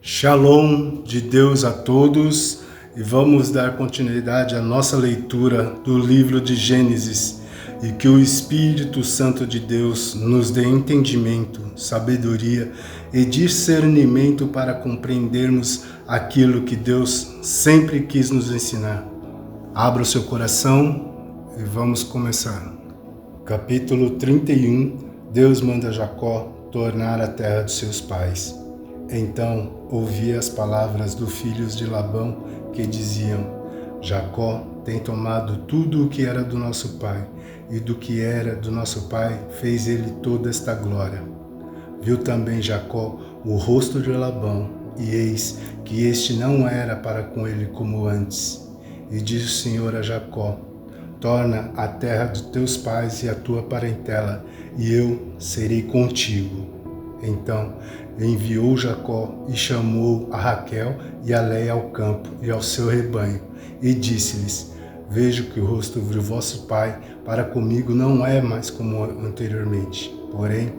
Shalom de Deus a todos e vamos dar continuidade à nossa leitura do livro de Gênesis e que o Espírito Santo de Deus nos dê entendimento, sabedoria e discernimento para compreendermos aquilo que Deus sempre quis nos ensinar. Abra o seu coração e vamos começar. Capítulo 31. Deus manda Jacó tornar a terra de seus pais. Então ouvi as palavras dos filhos de Labão que diziam: Jacó tem tomado tudo o que era do nosso pai, e do que era do nosso pai fez ele toda esta glória. Viu também Jacó o rosto de Labão, e eis que este não era para com ele como antes. E disse o Senhor a Jacó: torna a terra de teus pais e a tua parentela, e eu serei contigo. Então enviou Jacó e chamou a Raquel e a Leia ao campo e ao seu rebanho, e disse-lhes: vejo que o rosto de vosso pai para comigo não é mais como anteriormente. Porém,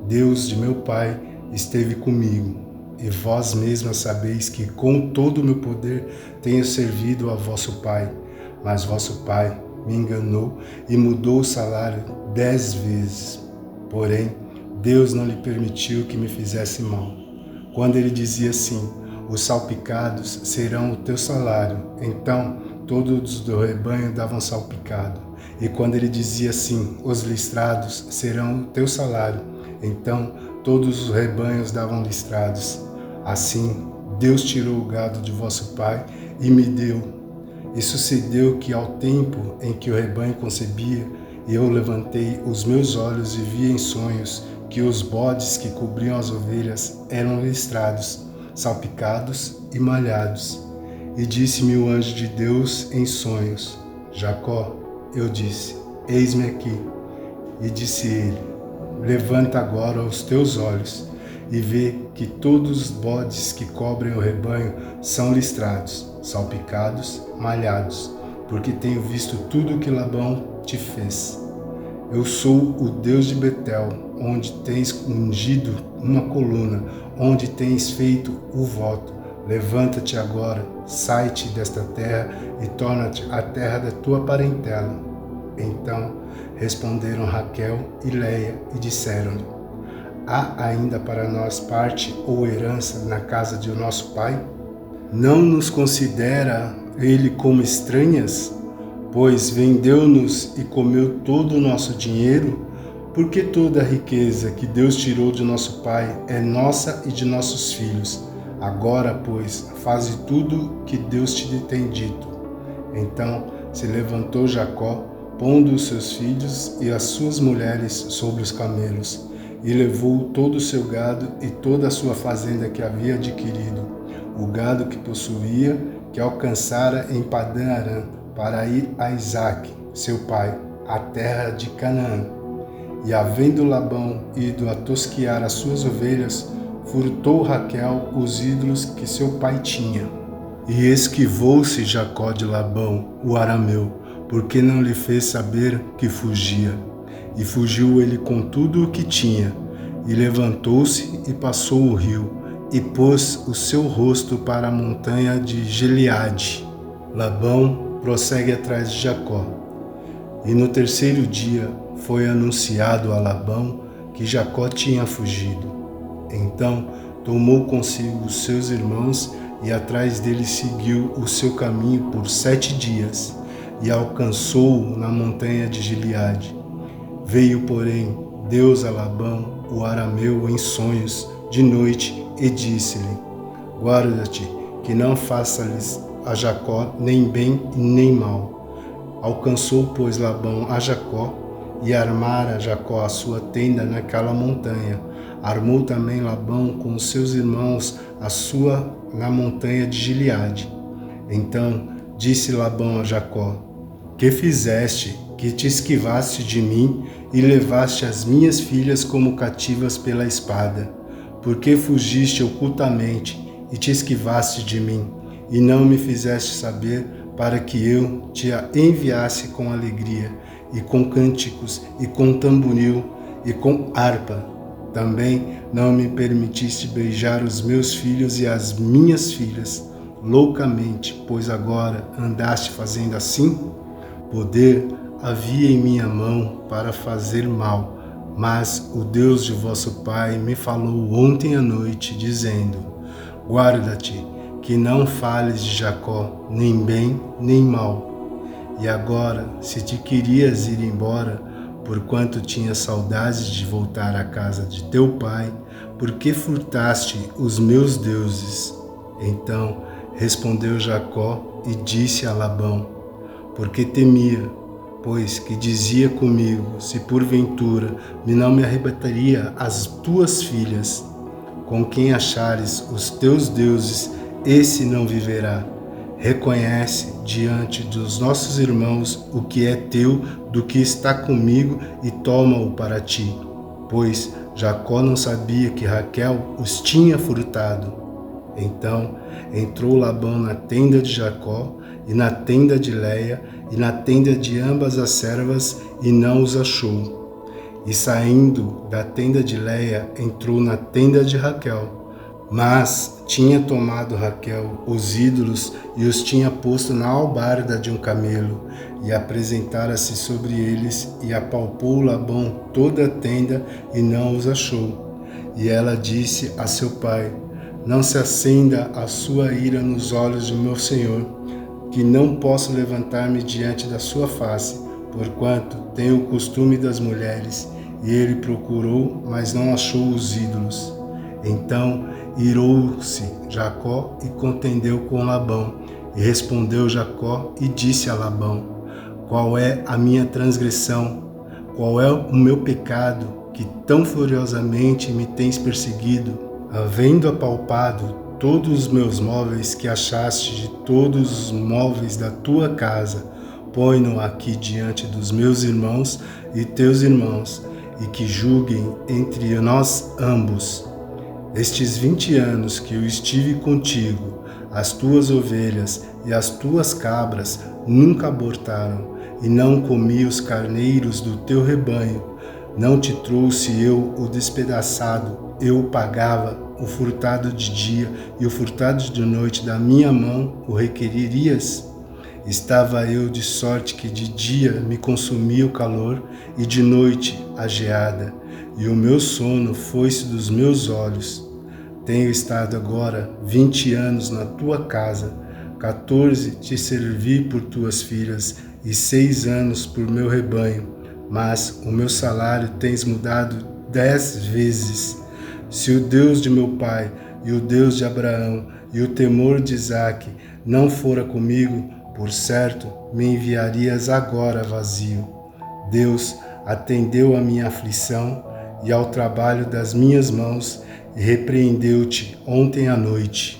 Deus de meu pai esteve comigo, e vós mesmas sabeis que com todo o meu poder tenho servido a vosso pai. Mas vosso pai me enganou e mudou o salário 10 vezes. Porém, Deus não lhe permitiu que me fizesse mal. Quando ele dizia assim: os salpicados serão o teu salário, então todos do rebanho davam salpicado. E quando ele dizia assim: os listrados serão o teu salário, então todos os rebanhos davam listrados. Assim, Deus tirou o gado de vosso pai e me deu. E sucedeu que ao tempo em que o rebanho concebia, eu levantei os meus olhos e vi em sonhos que os bodes que cobriam as ovelhas eram listrados, salpicados e malhados. E disse-me o anjo de Deus em sonhos: Jacó. Eu disse: eis-me aqui. E disse ele: levanta agora os teus olhos e vê que todos os bodes que cobrem o rebanho são listrados, salpicados, malhados, porque tenho visto tudo o que Labão te fez. Eu sou o Deus de Betel, onde tens ungido uma coluna, onde tens feito o voto. Levanta-te agora, sai-te desta terra e torna-te a terra da tua parentela. Então responderam Raquel e Leia e disseram-lhe: há ainda para nós parte ou herança na casa de nosso pai? Não nos considera ele como estranhas? Pois vendeu-nos e comeu todo o nosso dinheiro? Porque toda a riqueza que Deus tirou de nosso pai é nossa e de nossos filhos. Agora, pois, faze tudo que Deus te tem dito. Então se levantou Jacó, pondo os seus filhos e as suas mulheres sobre os camelos, e levou todo o seu gado e toda a sua fazenda que havia adquirido, o gado que possuía, que alcançara em Padã Arã, para ir a Isaque, seu pai, à terra de Canaã. E havendo Labão ido a tosquiar as suas ovelhas, furtou Raquel os ídolos que seu pai tinha. E esquivou-se Jacó de Labão, o arameu, porque não lhe fez saber que fugia. E fugiu ele com tudo o que tinha, e levantou-se e passou o rio, e pôs o seu rosto para a montanha de Gileade. Labão prossegue atrás de Jacó. E no terceiro dia foi anunciado a Labão que Jacó tinha fugido. Então tomou consigo os seus irmãos e atrás dele seguiu o seu caminho por 7 dias e alcançou-o na montanha de Gileade. Veio, porém, Deus a Labão, o arameu, em sonhos de noite e disse-lhe: guarda-te, que não faça-lhes a Jacó nem bem nem mal. Alcançou, pois, Labão a Jacó e armara Jacó a sua tenda naquela montanha. Armou também Labão com os seus irmãos a sua na montanha de Gileade. Então disse Labão a Jacó: que fizeste, que te esquivaste de mim e levaste as minhas filhas como cativas pela espada? Por que fugiste ocultamente e te esquivaste de mim, e não me fizeste saber, para que eu te enviasse com alegria, e com cânticos, e com tamboril, e com harpa? Também não me permitiste beijar os meus filhos e as minhas filhas loucamente, pois agora andaste fazendo assim? Poder havia em minha mão para fazer mal, mas o Deus de vosso Pai me falou ontem à noite, dizendo: guarda-te, que não fales de Jacó, nem bem, nem mal. E agora, se te querias ir embora, porquanto tinha saudades de voltar à casa de teu pai, por que furtaste os meus deuses? Então respondeu Jacó e disse a Labão: porque temia, pois que dizia comigo, se porventura não me arrebataria as tuas filhas, com quem achares os teus deuses, esse não viverá. Reconhece diante dos nossos irmãos o que é teu do que está comigo e toma-o para ti. Pois Jacó não sabia que Raquel os tinha furtado. Então entrou Labão na tenda de Jacó e na tenda de Léia e na tenda de ambas as servas e não os achou. E saindo da tenda de Léia entrou na tenda de Raquel. Mas tinha tomado Raquel os ídolos e os tinha posto na albarda de um camelo, e apresentara-se sobre eles, e apalpou Labão toda a tenda, e não os achou. E ela disse a seu pai: não se acenda a sua ira nos olhos de meu senhor, que não posso levantar-me diante da sua face, porquanto tenho o costume das mulheres. E ele procurou, mas não achou os ídolos. Então irou-se Jacó e contendeu com Labão. E respondeu Jacó e disse a Labão: qual é a minha transgressão? Qual é o meu pecado que tão furiosamente me tens perseguido? Havendo apalpado todos os meus móveis que achaste de todos os móveis da tua casa, põe-no aqui diante dos meus irmãos e teus irmãos, e que julguem entre nós ambos. Estes 20 anos que eu estive contigo, as tuas ovelhas e as tuas cabras nunca abortaram, e não comi os carneiros do teu rebanho. Não te trouxe eu o despedaçado, eu o pagava, o furtado de dia e o furtado de noite da minha mão o requeririas? Estava eu de sorte que de dia me consumia o calor e de noite a geada, e o meu sono foi-se dos meus olhos. Tenho estado agora 20 anos na tua casa, 14 te servi por tuas filhas e 6 anos por meu rebanho, mas o meu salário tens mudado 10 vezes. Se o Deus de meu pai e o Deus de Abraão e o temor de Isaque não fora comigo, por certo me enviarias agora vazio. Deus atendeu à minha aflição e ao trabalho das minhas mãos e repreendeu-te ontem à noite.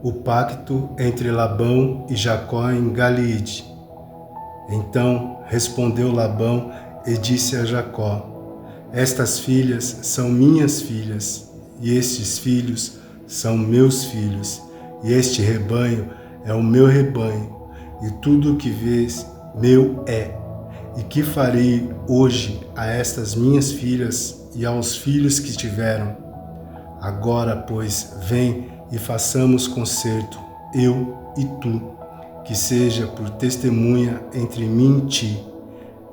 O pacto entre Labão e Jacó em Galeade. Então respondeu Labão e disse a Jacó: estas filhas são minhas filhas, e estes filhos são meus filhos, e este rebanho é o meu rebanho, e tudo o que vês meu é. E que farei hoje a estas minhas filhas e aos filhos que tiveram? Agora, pois, vem e façamos concerto, eu e tu, que seja por testemunha entre mim e ti.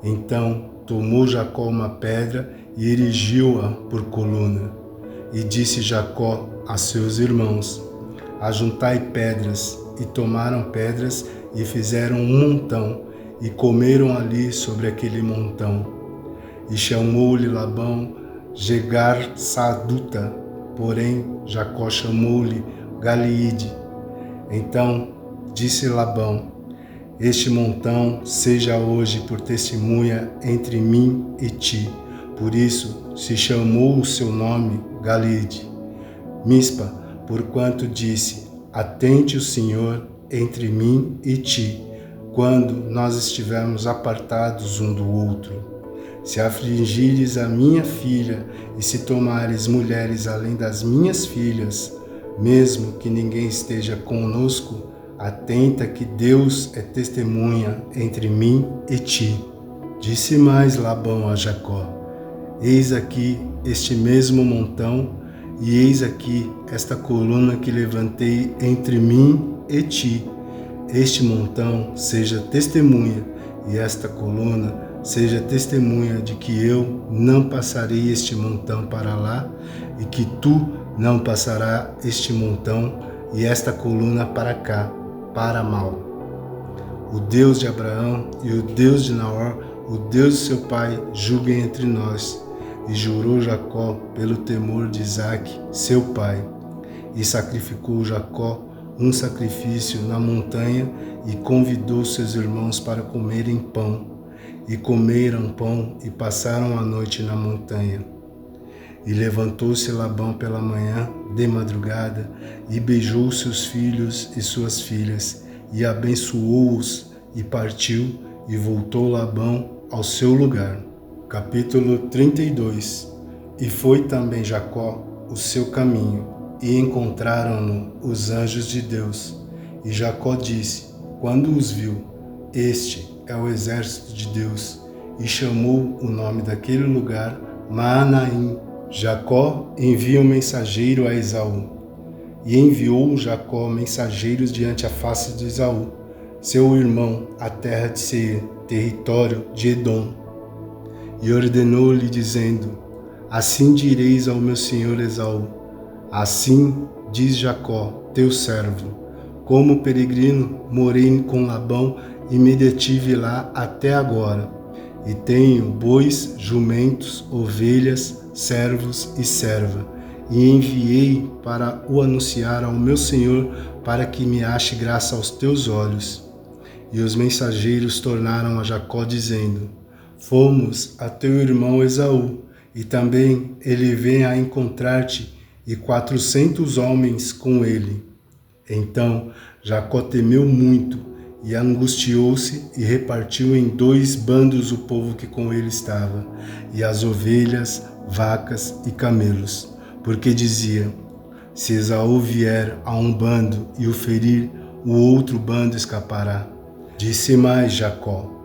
Então tomou Jacó uma pedra e erigiu-a por coluna. E disse Jacó a seus irmãos: ajuntai pedras. E tomaram pedras e fizeram um montão, e comeram ali sobre aquele montão. E chamou-lhe Labão Jegar-Saduta, porém Jacó chamou-lhe Galeade. Então disse Labão: este montão seja hoje por testemunha entre mim e ti. Por isso se chamou o seu nome Galeade. Mispa, porquanto disse: atente o Senhor entre mim e ti, quando nós estivermos apartados um do outro. Se afligires a minha filha e se tomares mulheres além das minhas filhas, mesmo que ninguém esteja conosco, atenta que Deus é testemunha entre mim e ti. Disse mais Labão a Jacó: eis aqui este mesmo montão, e eis aqui esta coluna que levantei entre mim e ti. Este montão seja testemunha, e esta coluna seja testemunha de que eu não passarei este montão para lá, e que tu não passará este montão e esta coluna para cá, para mal. O Deus de Abraão e o Deus de Naor, o Deus de seu pai, julguem entre nós. E jurou Jacó pelo temor de Isaque, seu pai. E sacrificou Jacó um sacrifício na montanha e convidou seus irmãos para comerem pão. E comeram pão e passaram a noite na montanha. E levantou-se Labão pela manhã, de madrugada, e beijou seus filhos e suas filhas, e abençoou-os, e partiu, e voltou Labão ao seu lugar. Capítulo 32. E foi também Jacó o seu caminho, e encontraram-no os anjos de Deus. E Jacó disse, quando os viu, este é o exército de Deus, e chamou o nome daquele lugar Maanaim. Jacó envia um mensageiro a Esaú. E enviou Jacó mensageiros diante a face de Esaú, seu irmão, à terra de Seir, território de Edom. E ordenou-lhe, dizendo, assim direis ao meu senhor Esaú, assim diz Jacó, teu servo, como peregrino morei com Labão e me detive lá até agora, e tenho bois, jumentos, ovelhas, servos e serva, e enviei para o anunciar ao meu senhor, para que me ache graça aos teus olhos. E os mensageiros tornaram a Jacó, dizendo, fomos a teu irmão Esaú, e também ele vem a encontrar-te, e 400 homens com ele. Então Jacó temeu muito, e angustiou-se, e repartiu em 2 bandos o povo que com ele estava, e as ovelhas, vacas e camelos, porque dizia, se Esaú vier a um bando e o ferir, o outro bando escapará. Disse mais Jacó,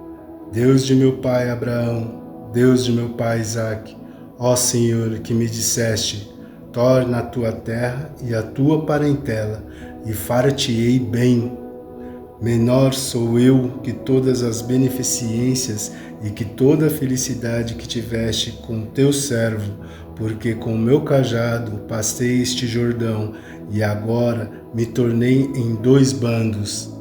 Deus de meu pai Abraão, Deus de meu pai Isaque, ó Senhor, que me disseste, torna a tua terra e a tua parentela, e far-te-ei bem. Menor sou eu que todas as beneficências e que toda a felicidade que tiveste com teu servo, porque com meu cajado passei este Jordão, e agora me tornei em 2 bandos.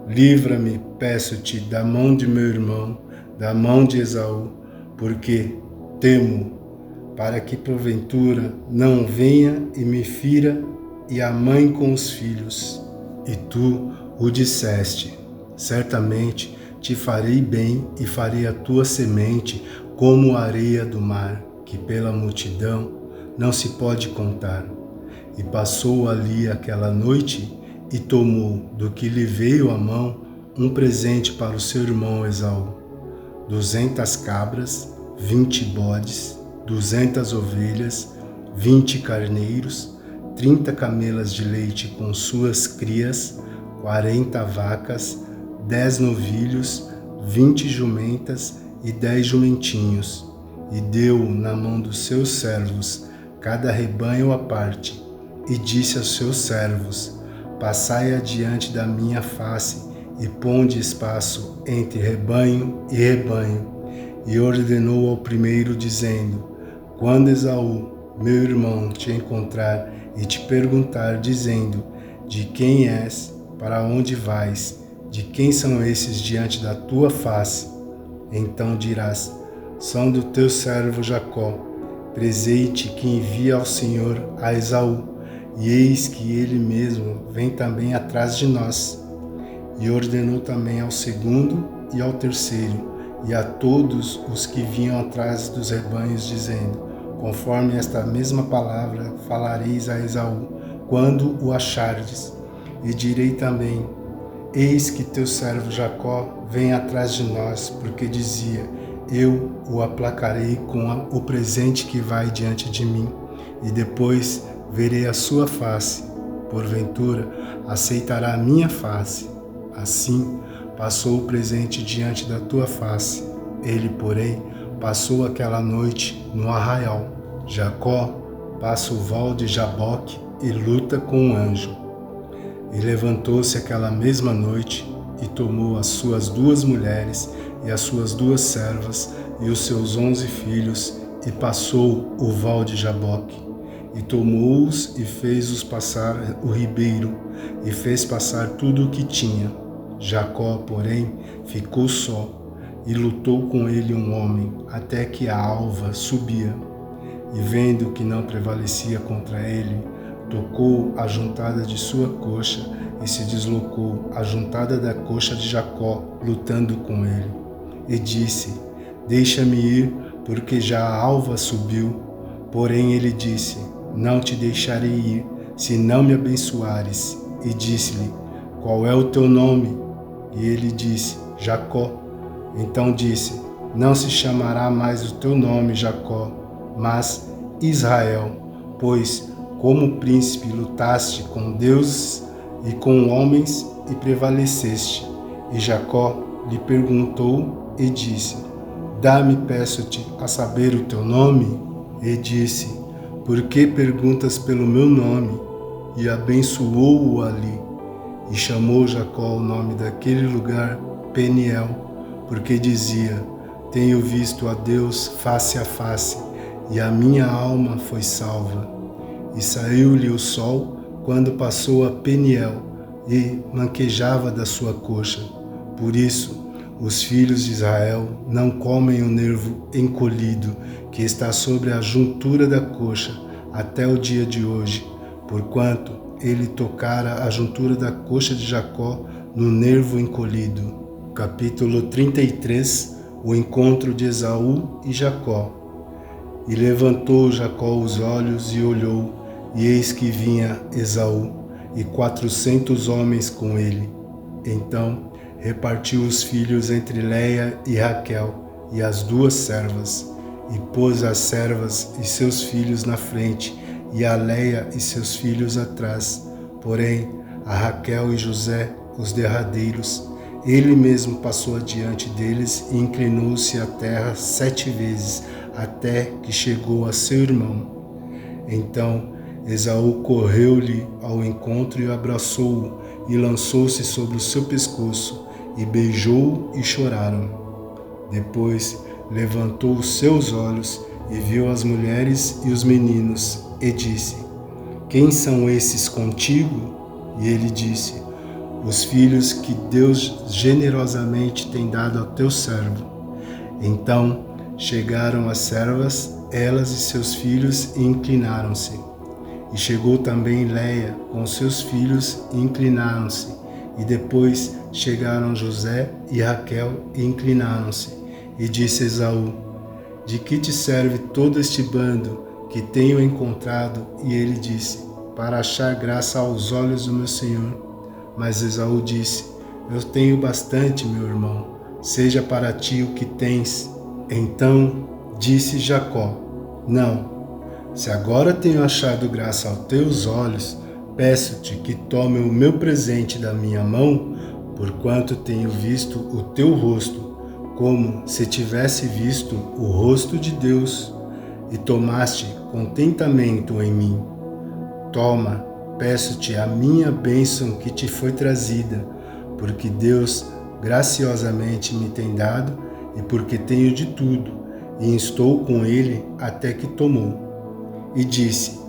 Livra-me, peço-te, da mão de meu irmão, da mão de Esaú, porque temo, para que porventura não venha e me fira, e a mãe com os filhos. E tu o disseste, certamente te farei bem e farei a tua semente como a areia do mar, que pela multidão não se pode contar. E passou ali aquela noite e tomou do que lhe veio à mão um presente para o seu irmão Esaú, 200 cabras, 20 bodes, 200 ovelhas, 20 carneiros, 30 camelas de leite com suas crias, 40 vacas, 10 novilhos, 20 jumentas e 10 jumentinhos, e deu na mão dos seus servos cada rebanho à parte, e disse aos seus servos, passai adiante da minha face, e ponde espaço entre rebanho e rebanho. E ordenou ao primeiro, dizendo, quando Esaú, meu irmão, te encontrar e te perguntar, dizendo, de quem és, para onde vais, de quem são esses diante da tua face? Então dirás, são do teu servo Jacó, presente que envia ao Senhor a Esaú, e eis que ele mesmo vem também atrás de nós. E ordenou também ao segundo e ao terceiro, e a todos os que vinham atrás dos rebanhos, dizendo, conforme esta mesma palavra falareis a Esaú, quando o achardes. E direi também, eis que teu servo Jacó vem atrás de nós, porque dizia, eu o aplacarei com o presente que vai diante de mim, e depois verei a sua face, porventura aceitará a minha face. Assim passou o presente diante da tua face, ele, porém, passou aquela noite no arraial. Jacó passa o val de Jaboque e luta com o anjo. E levantou-se aquela mesma noite e tomou as suas 2 mulheres e as suas 2 servas e os seus 11 filhos e passou o val de Jaboque. E tomou-os e fez-os passar o ribeiro e fez passar tudo o que tinha. Jacó, porém, ficou só e lutou com ele um homem até que a alva subia. E vendo que não prevalecia contra ele, tocou a juntada de sua coxa e se deslocou a juntada da coxa de Jacó, lutando com ele. E disse: Deixa-me ir, porque já a alva subiu. Porém ele disse: Não te deixarei ir, se não me abençoares. E disse-lhe: Qual é o teu nome? E ele disse: Jacó. Então disse: Não se chamará mais o teu nome Jacó, mas Israel, pois como príncipe lutaste com deuses e com homens e prevaleceste. E Jacó lhe perguntou e disse: Dá-me, peço-te, a saber o teu nome? E disse: Por que perguntas pelo meu nome? E abençoou-o ali. E chamou Jacó o nome daquele lugar Peniel, porque dizia: Tenho visto a Deus face a face, e a minha alma foi salva. E saiu-lhe o sol quando passou a Peniel, e manquejava da sua coxa. Por isso, os filhos de Israel não comem o nervo encolhido, que está sobre a juntura da coxa, até o dia de hoje, porquanto ele tocara a juntura da coxa de Jacó no nervo encolhido. Capítulo 33. O encontro de Esaú e Jacó. E levantou Jacó os olhos e olhou, e eis que vinha Esaú, e 400 homens com ele. Então repartiu os filhos entre Leia e Raquel, e as 2 servas, e pôs as servas e seus filhos na frente, e a Leia e seus filhos atrás, porém a Raquel e José, os derradeiros. Ele mesmo passou adiante deles e inclinou-se à terra 7 vezes, até que chegou a seu irmão. Então Esaú correu-lhe ao encontro e abraçou-o, e lançou-se sobre o seu pescoço, e beijou-o e choraram. Depois levantou os seus olhos e viu as mulheres e os meninos, e disse: Quem são esses contigo? E ele disse: Os filhos que Deus generosamente tem dado ao teu servo. Então chegaram as servas, elas e seus filhos, e inclinaram-se. E chegou também Leia com seus filhos, e inclinaram-se. E depois chegaram José e Raquel, e inclinaram-se. E disse Esaú: De que te serve todo este bando que tenho encontrado? E ele disse: Para achar graça aos olhos do meu senhor. Mas Esaú disse: Eu tenho bastante, meu irmão, seja para ti o que tens. Então disse Jacó: Não, se agora tenho achado graça aos teus olhos, peço-te que tome o meu presente da minha mão, porquanto tenho visto o teu rosto, como se tivesse visto o rosto de Deus, e tomaste contentamento em mim. Toma, peço-te a minha bênção que te foi trazida, porque Deus graciosamente me tem dado, e porque tenho de tudo, e estou com ele até que tomou. E disse: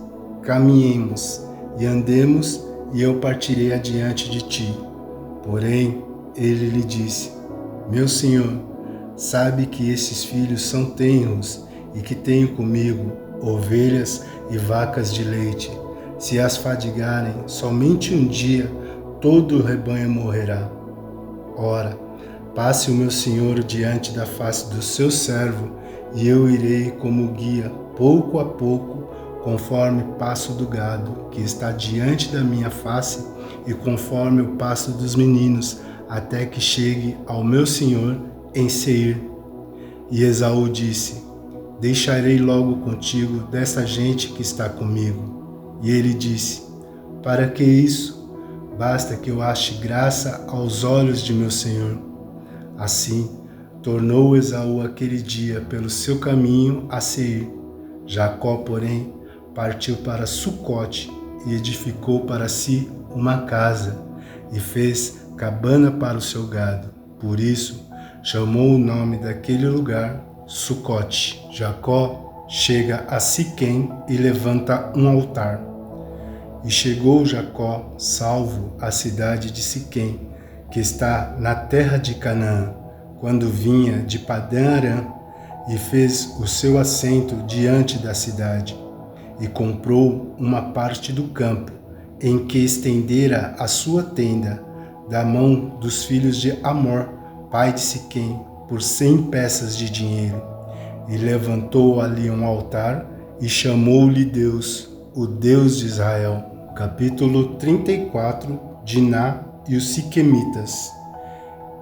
Caminhemos e andemos, e eu partirei adiante de ti. Porém ele lhe disse: Meu senhor, sabe que esses filhos são tenros, e que tenho comigo ovelhas e vacas de leite. Se as fadigarem somente um dia, todo o rebanho morrerá. Ora, passe o meu senhor diante da face do seu servo, e eu irei como guia, pouco a pouco, conforme o passo do gado, que está diante da minha face, e conforme o passo dos meninos, até que chegue ao meu senhor em Seir. E Esaú disse: Deixarei logo contigo dessa gente que está comigo. E ele disse: Para que isso? Basta que eu ache graça aos olhos de meu senhor. Assim, tornou Esaú aquele dia pelo seu caminho a Seir. Jacó, porém, partiu para Sucote e edificou para si uma casa e fez cabana para o seu gado. Por isso, chamou o nome daquele lugar Sucote. Jacó chega a Siquém e levanta um altar. E chegou Jacó, salvo, à cidade de Siquém, que está na terra de Canaã, quando vinha de Padã Arã, e fez o seu assento diante da cidade, e comprou uma parte do campo, em que estendera a sua tenda, da mão dos filhos de Amor, pai de Siquém, por 100 peças de dinheiro. E levantou ali um altar, e chamou-lhe Deus, o Deus de Israel. Capítulo 34, Diná e os Siquemitas.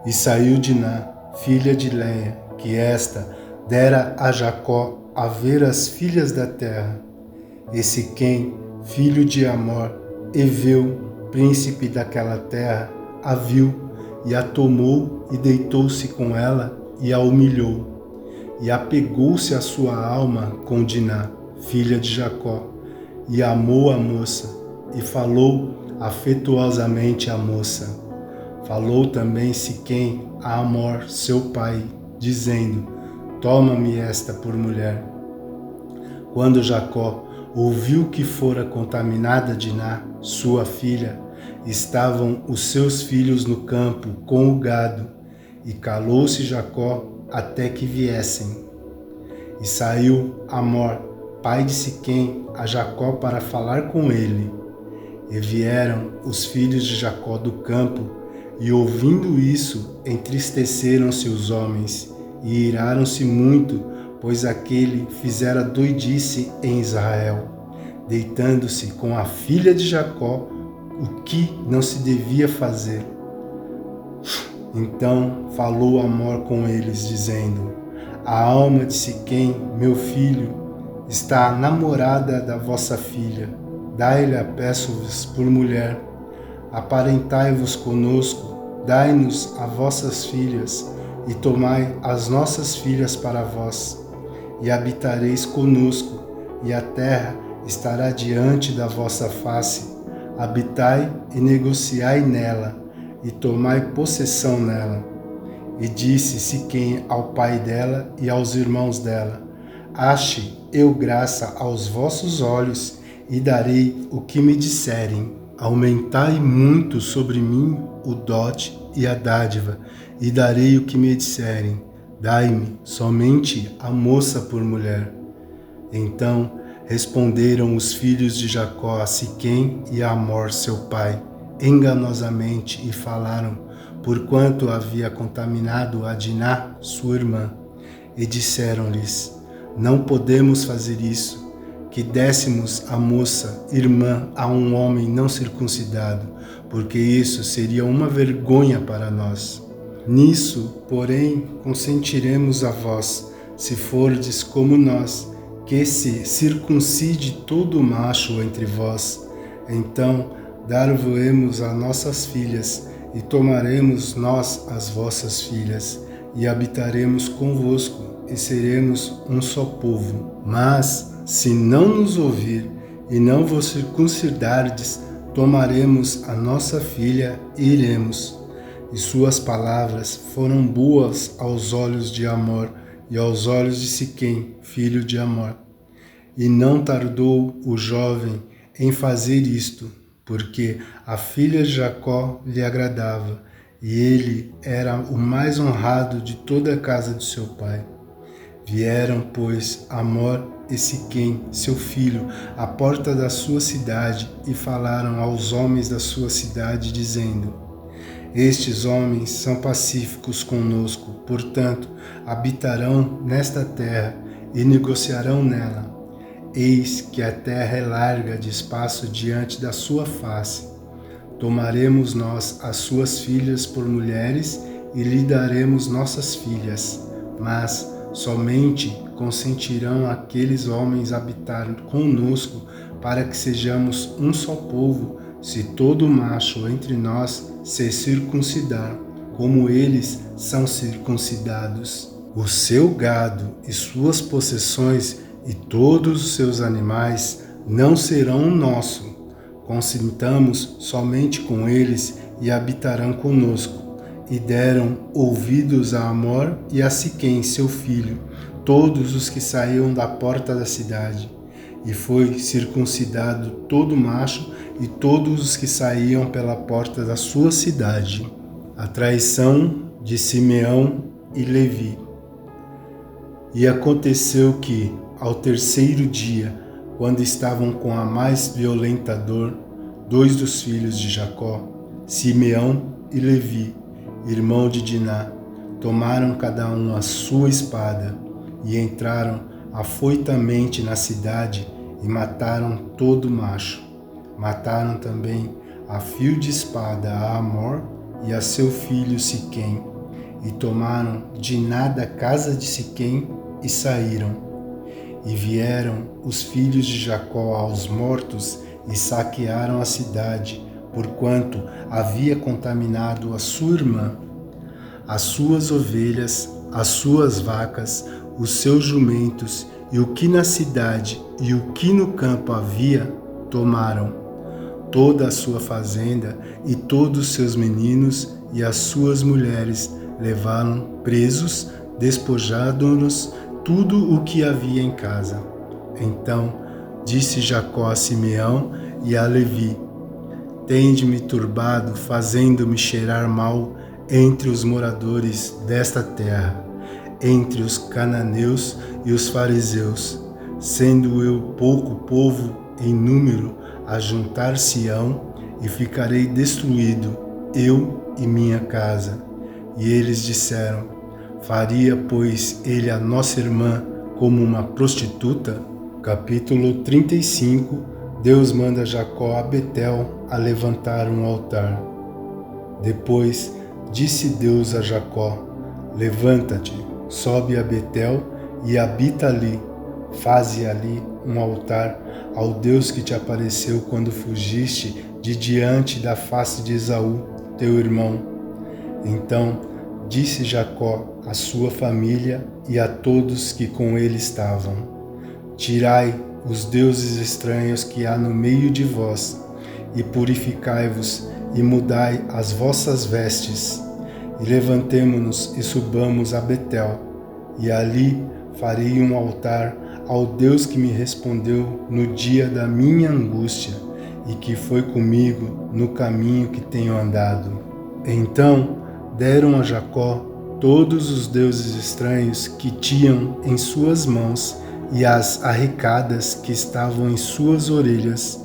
E saiu Diná, filha de Leia, que esta dera a Jacó a ver as filhas da terra. E Siquém, filho de Amor, Eveu, príncipe daquela terra, a viu, e a tomou, e deitou-se com ela, e a humilhou. E apegou-se a sua alma com Diná, filha de Jacó, e amou a moça, e falou afetuosamente a moça. Falou também Siquém a Amor, seu pai, dizendo: toma-me esta por mulher. Quando Jacó ouviu que fora contaminada Diná, sua filha, estavam os seus filhos no campo com o gado, e calou-se Jacó até que viessem. E saiu Amor, pai de Siquém, a Jacó para falar com ele. E vieram os filhos de Jacó do campo, e ouvindo isso, entristeceram-se os homens, e iraram-se muito, pois aquele fizera doidice em Israel, deitando-se com a filha de Jacó, o que não se devia fazer. Então falou Amor com eles, dizendo: a alma de Siquém, meu filho, está namorada da vossa filha. Dai-lhe, peço-vos, por mulher. Aparentai-vos conosco, dai-nos a vossas filhas, e tomai as nossas filhas para vós. E habitareis conosco, e a terra estará diante da vossa face. Habitai e negociai nela, e tomai possessão nela. E disse Siquém ao pai dela e aos irmãos dela: ache eu graça aos vossos olhos, e darei o que me disserem. Aumentai muito sobre mim o dote e a dádiva, e darei o que me disserem. Dai-me somente a moça por mulher. Então responderam os filhos de Jacó a Siquém e a Amor, seu pai, enganosamente, e falaram, porquanto havia contaminado a Diná, sua irmã. E disseram-lhes: não podemos fazer isso, que dessemos a moça, irmã, a um homem não circuncidado, porque isso seria uma vergonha para nós. Nisso, porém, consentiremos a vós, se fordes como nós, que se circuncide todo macho entre vós. Então dar-vos-emos a nossas filhas, e tomaremos nós as vossas filhas, e habitaremos convosco, e seremos um só povo. Mas, se não nos ouvir, e não vos circuncidardes, tomaremos a nossa filha e iremos. E suas palavras foram boas aos olhos de Amor e aos olhos de Siquém, filho de Amor. E não tardou o jovem em fazer isto, porque a filha de Jacó lhe agradava, e ele era o mais honrado de toda a casa de seu pai. Vieram, pois, Amor e Siquém, seu filho, à porta da sua cidade, e falaram aos homens da sua cidade, dizendo: estes homens são pacíficos conosco, portanto, habitarão nesta terra e negociarão nela. Eis que a terra é larga de espaço diante da sua face. Tomaremos nós as suas filhas por mulheres e lhe daremos nossas filhas, mas somente consentirão aqueles homens habitar conosco, para que sejamos um só povo, se todo macho entre nós se circuncidar, como eles são circuncidados. O seu gado e suas possessões e todos os seus animais não serão nosso. Consintamos somente com eles e habitarão conosco. E deram ouvidos a Amor e a Siquém, seu filho, todos os que saíam da porta da cidade. E foi circuncidado todo macho e todos os que saíam pela porta da sua cidade. A traição de Simeão e Levi. E aconteceu que, ao terceiro dia, quando estavam com a mais violenta dor, dois dos filhos de Jacó, Simeão e Levi, irmão de Diná, tomaram cada um a sua espada e entraram afoitamente na cidade e mataram todo macho. Mataram também a fio de espada a Amor e a seu filho Siquém, e tomaram Diná da casa de Siquém e saíram. E vieram os filhos de Jacó aos mortos e saquearam a cidade, porquanto havia contaminado a sua irmã. As suas ovelhas, as suas vacas, os seus jumentos, e o que na cidade e o que no campo havia, tomaram. Toda a sua fazenda e todos os seus meninos e as suas mulheres levaram presos, despojando-nos tudo o que havia em casa. Então disse Jacó a Simeão e a Levi: Tende-me turbado, fazendo-me cheirar mal entre os moradores desta terra, entre os cananeus e os fariseus, sendo eu pouco povo em número, ajuntar-se-ão, e ficarei destruído, eu e minha casa. E eles disseram: Faria, pois, ele a nossa irmã como uma prostituta? Capítulo 35. Deus manda Jacó a Betel a levantar um altar. Depois disse Deus a Jacó: Levanta-te, sobe a Betel e habita ali. Faze ali um altar ao Deus que te apareceu quando fugiste de diante da face de Esaú, teu irmão. Então disse Jacó à sua família e a todos que com ele estavam: Tirai os deuses estranhos que há no meio de vós, e purificai-vos, e mudai as vossas vestes, e levantemo-nos e subamos a Betel, e ali farei um altar ao Deus que me respondeu no dia da minha angústia, e que foi comigo no caminho que tenho andado. Então deram a Jacó todos os deuses estranhos que tinham em suas mãos e as arrecadas que estavam em suas orelhas,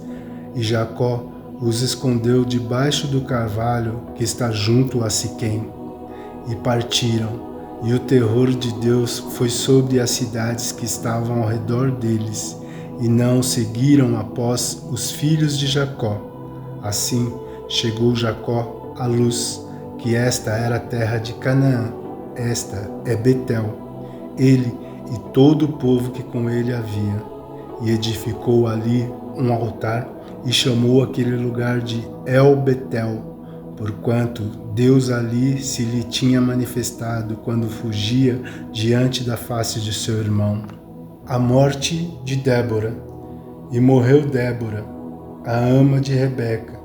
e Jacó os escondeu debaixo do carvalho que está junto a Siquém. E partiram, e o terror de Deus foi sobre as cidades que estavam ao redor deles, e não seguiram após os filhos de Jacó. Assim chegou Jacó à Luz, que esta era a terra de Canaã, esta é Betel, ele e todo o povo que com ele havia, e edificou ali um altar e chamou aquele lugar de El-Betel, porquanto Deus ali se lhe tinha manifestado quando fugia diante da face de seu irmão. A morte de Débora. E morreu Débora, a ama de Rebeca,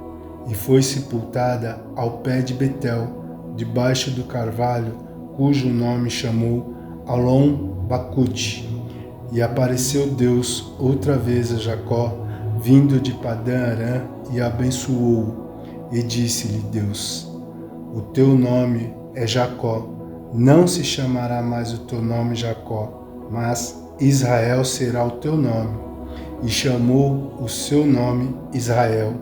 e foi sepultada ao pé de Betel, debaixo do carvalho, cujo nome chamou Alon-Bacude. E apareceu Deus outra vez a Jacó, vindo de Padã-Arã, e abençoou-o. E disse-lhe Deus: O teu nome é Jacó, não se chamará mais o teu nome Jacó, mas Israel será o teu nome. E chamou o seu nome Israel.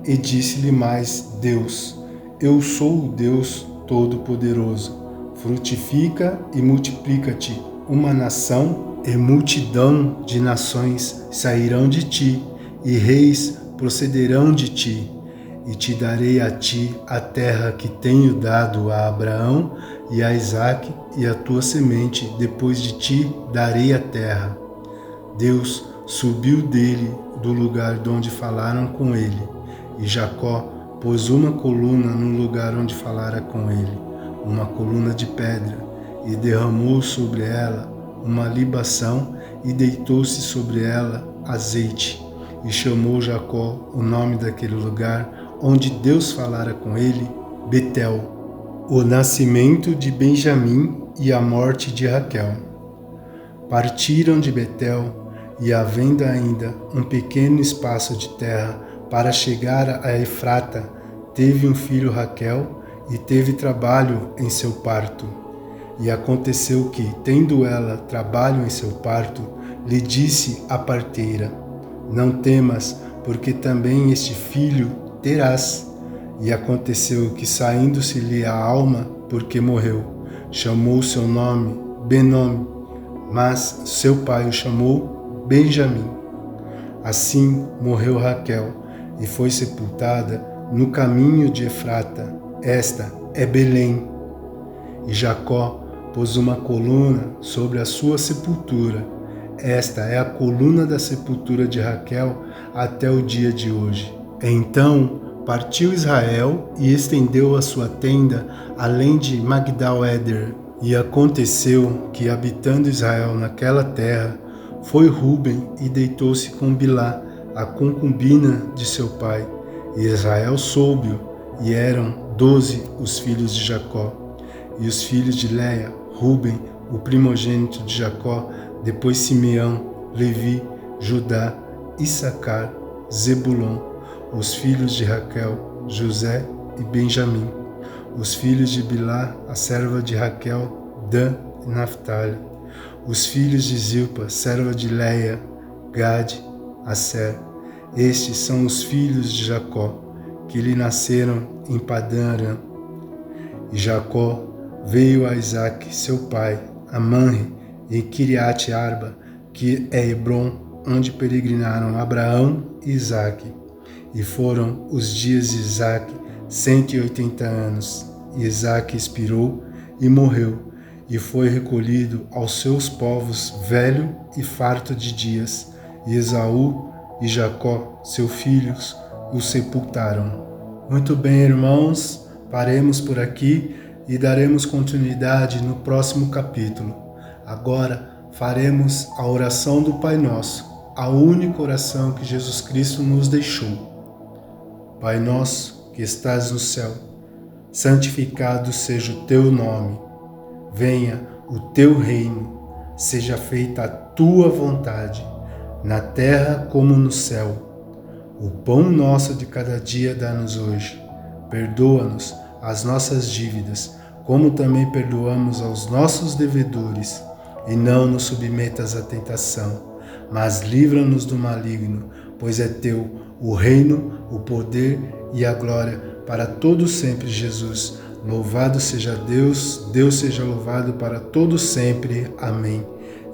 E disse-lhe mais Deus: Eu sou o Deus Todo-Poderoso. Frutifica e multiplica-te, uma nação e multidão de nações sairão de ti, e reis procederão de ti. E te darei a ti a terra que tenho dado a Abraão e a Isaque, e a tua semente depois de ti darei a terra. Deus subiu dele do lugar de onde falaram com ele, e Jacó pôs uma coluna no lugar onde falara com ele, uma coluna de pedra, e derramou sobre ela uma libação, e deitou-se sobre ela azeite. E chamou Jacó o nome daquele lugar onde Deus falara com ele, Betel. O nascimento de Benjamim e a morte de Raquel. Partiram de Betel, e havendo ainda um pequeno espaço de terra para chegar a Efrata, teve um filho Raquel, e teve trabalho em seu parto. E aconteceu que, tendo ela trabalho em seu parto, lhe disse a parteira: Não temas, porque também este filho terás. E aconteceu que, saindo-se-lhe a alma, porque morreu, chamou seu nome Benome, mas seu pai o chamou Benjamim. Assim morreu Raquel, e foi sepultada no caminho de Efrata. Esta é Belém. E Jacó pôs uma coluna sobre a sua sepultura. Esta é a coluna da sepultura de Raquel até o dia de hoje. Então partiu Israel e estendeu a sua tenda além de Magdal-Eder. E aconteceu que, habitando Israel naquela terra, foi Ruben e deitou-se com Bilá, a concubina de seu pai. E Israel soube-o, e eram 12 os filhos de Jacó. E os filhos de Léia, Ruben, o primogênito de Jacó, depois Simeão, Levi, Judá, Issacar, Zebulon. Os filhos de Raquel, José e Benjamim. Os filhos de Bilá, a serva de Raquel, Dan e Naftali. Os filhos de Zilpa, serva de Léia, Gade, Asser. Estes são os filhos de Jacó, que lhe nasceram em Padã Arã. E Jacó veio a Isaque, seu pai, a Manre, em Kiriate Arba, que é Hebron, onde peregrinaram Abraão e Isaque. E foram os dias de Isaque 180 anos. E Isaque expirou e morreu, e foi recolhido aos seus povos, velho e farto de dias. E Esaú e Jacó, seus filhos, o sepultaram. Muito bem, irmãos, paremos por aqui e daremos continuidade no próximo capítulo. Agora faremos a oração do Pai Nosso, a única oração que Jesus Cristo nos deixou. Pai nosso que estás no céu, santificado seja o teu nome. Venha o teu reino, seja feita a tua vontade, na terra como no céu. O pão nosso de cada dia dá-nos hoje. Perdoa-nos as nossas dívidas, como também perdoamos aos nossos devedores. E não nos submetas à tentação, mas livra-nos do maligno, pois é teu o reino, o poder e a glória para todos sempre, Jesus. Louvado seja Deus, Deus seja louvado para todos sempre. Amém.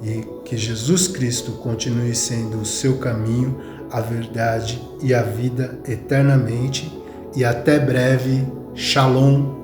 E que Jesus Cristo continue sendo o seu caminho, a verdade e a vida eternamente. E até breve. Shalom.